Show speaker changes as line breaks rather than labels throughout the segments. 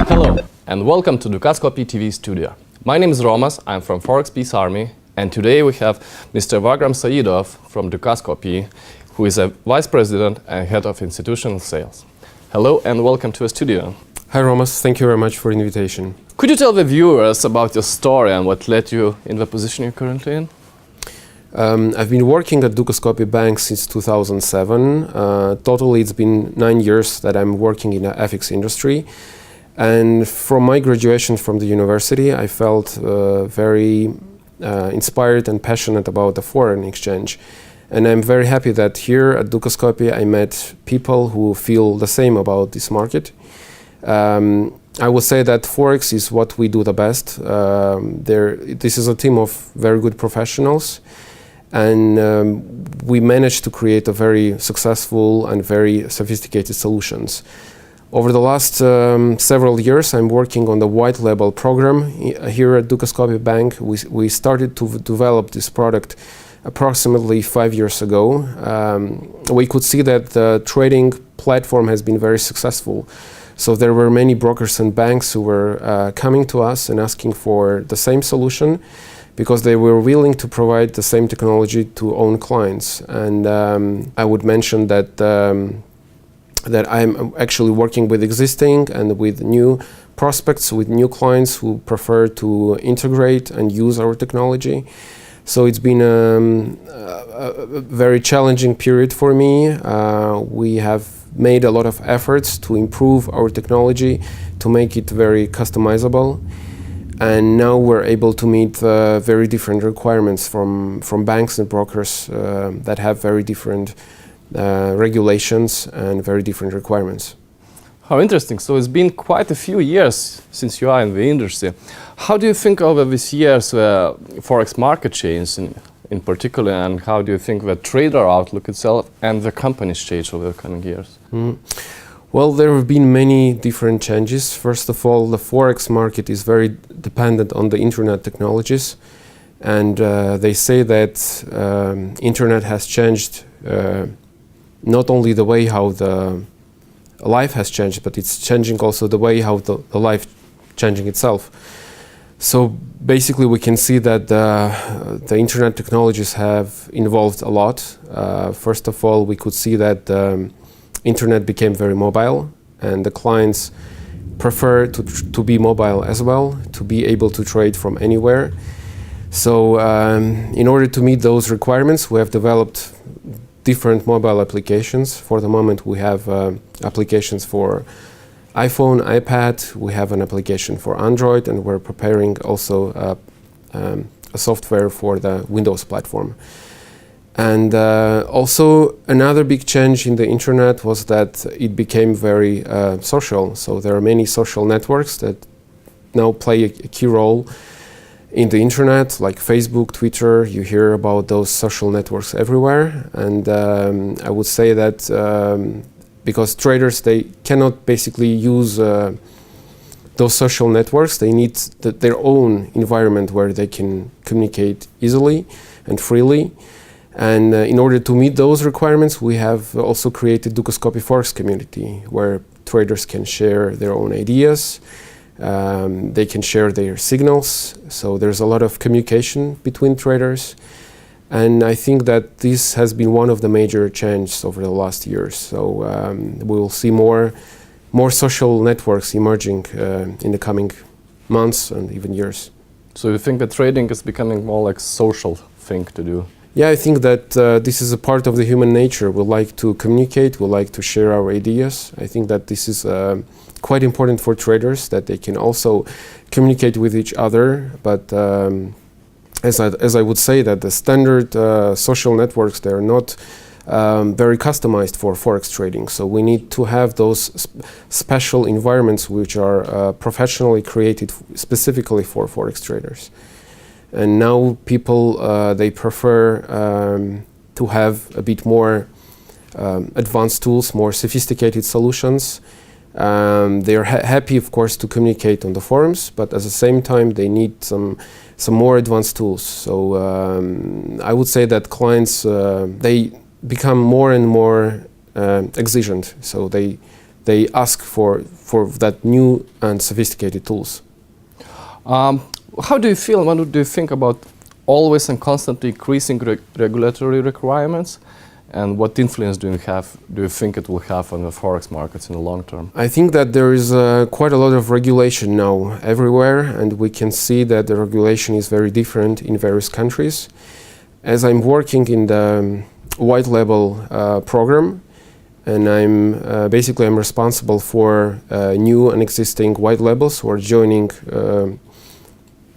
Hello and welcome to Dukascopy TV studio. My name is Romas, I'm from Forex Peace Army, and today we have Mr. Vagram Sayadov from Dukascopy, who is a Vice President and Head of Institutional Sales. Hello and welcome to our studio.
Hi Romas, thank you very much for the invitation.
Could you tell the viewers about your story and what led you in the position you're currently in?
I've been working at Dukascopy Bank since 2007. Totally it's been 9 years that I'm working in the FX industry. And from my graduation from the university, I felt very inspired and passionate about the foreign exchange. And I'm very happy that here at Dukascopy I met people who feel the same about this market. I would say that Forex is what we do the best. This is a team of very good professionals, and we managed to create a very successful and very sophisticated solutions. Over the last several years, I'm working on the white label program here at Dukascopy Bank. We started to develop this product approximately 5 years ago. We could see that the trading platform has been very successful. So there were many brokers and banks who were coming to us and asking for the same solution because they were willing to provide the same technology to own clients. And I would mention that that I'm actually working with existing and with new prospects, with new clients who prefer to integrate and use our technology. So it's been a very challenging period for me. We have made a lot of efforts to improve our technology, to make it very customizable. And now we're able to meet very different requirements from banks and brokers that have very different regulations and very different requirements.
How interesting. So it's been quite a few years since you are in the industry. How do you think over these years Forex market changed in particular, and how do you think the trader outlook itself and the companies changed over the coming years?
Well, there have been many different changes. First of all, the Forex market is very dependent on the internet technologies, and they say that internet has changed not only the way how the life has changed, but it's changing also the way how the life changing itself. So basically we can see that the internet technologies have evolved a lot. First of all, we could see that internet became very mobile, and the clients prefer to be mobile as well, to be able to trade from anywhere. So in order to meet those requirements, we have developed different mobile applications. For the moment, we have applications for iPhone, iPad, we have an application for Android, and we're preparing also a software for the Windows platform. And also another big change in the internet was that it became very social. So there are many social networks that now play a key role in the internet, like Facebook, Twitter. You hear about those social networks everywhere. And I would say that because traders, they cannot basically use those social networks, they need their own environment where they can communicate easily and freely. And in order to meet those requirements, we have also created Dukascopy Forex community, where traders can share their own ideas. They can share their signals, so there's a lot of communication between traders, and I think that this has been one of the major changes over the last years. So we will see more social networks emerging in the coming months and even years.
So you think that trading is becoming more like social thing to do?
Yeah, I think that this is a part of the human nature. We like to communicate, we like to share our ideas. I think that this is quite important for traders, that they can also communicate with each other. But as I would say that the standard social networks, they are not very customized for Forex trading. So we need to have those special environments which are professionally created specifically for Forex traders. And now people, they prefer to have a bit more advanced tools, more sophisticated solutions. They are happy, of course, to communicate on the forums, but at the same time, they need some more advanced tools. So I would say that clients, they become more and more exigent. So they ask for that new and sophisticated tools.
How do you feel and what do you think about always and constantly increasing regulatory requirements? And what influence do you think it will have on the forex markets in the long term?
I think that there is quite a lot of regulation now everywhere, and we can see that the regulation is very different in various countries. As I'm working in the white label program, and I'm responsible for new and existing white labels who are joining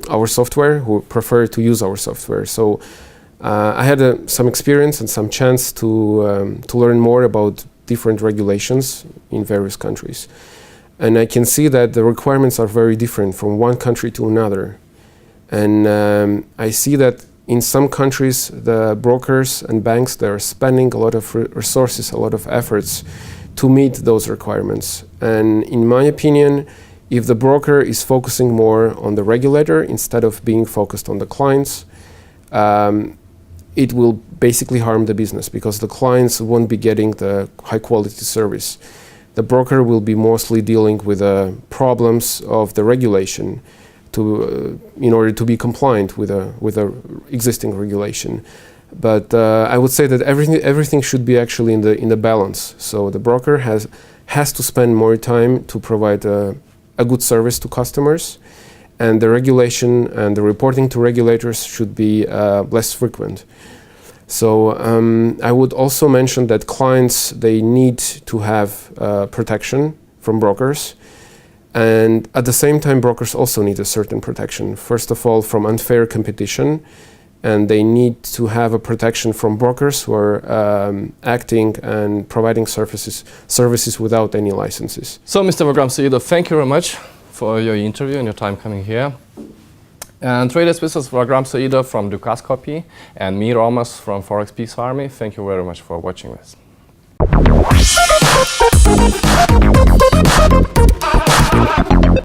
our software, who prefer to use our software. So I had some experience and some chance to learn more about different regulations in various countries. And I can see that the requirements are very different from one country to another. And I see that in some countries, the brokers and banks, they're spending a lot of resources, a lot of efforts to meet those requirements. And in my opinion, if the broker is focusing more on the regulator instead of being focused on the clients, it will basically harm the business because the clients won't be getting the high quality service. The broker will be mostly dealing with the problems of the regulation in order to be compliant with a existing regulation. But I would say that everything should be actually in the balance. So the broker has to spend more time to provide a good service to customers, and the regulation and the reporting to regulators should be less frequent. So I would also mention that clients, they need to have protection from brokers, and at the same time brokers also need a certain protection. First of all, from unfair competition, and they need to have a protection from brokers who are acting and providing services without any licenses.
So Mr. Vagram Sayadov, thank you very much for your interview and your time coming here. And traders, this is Vagram Sayadov from Dukascopy and me, Romas, from Forex Peace Army. Thank you very much for watching this.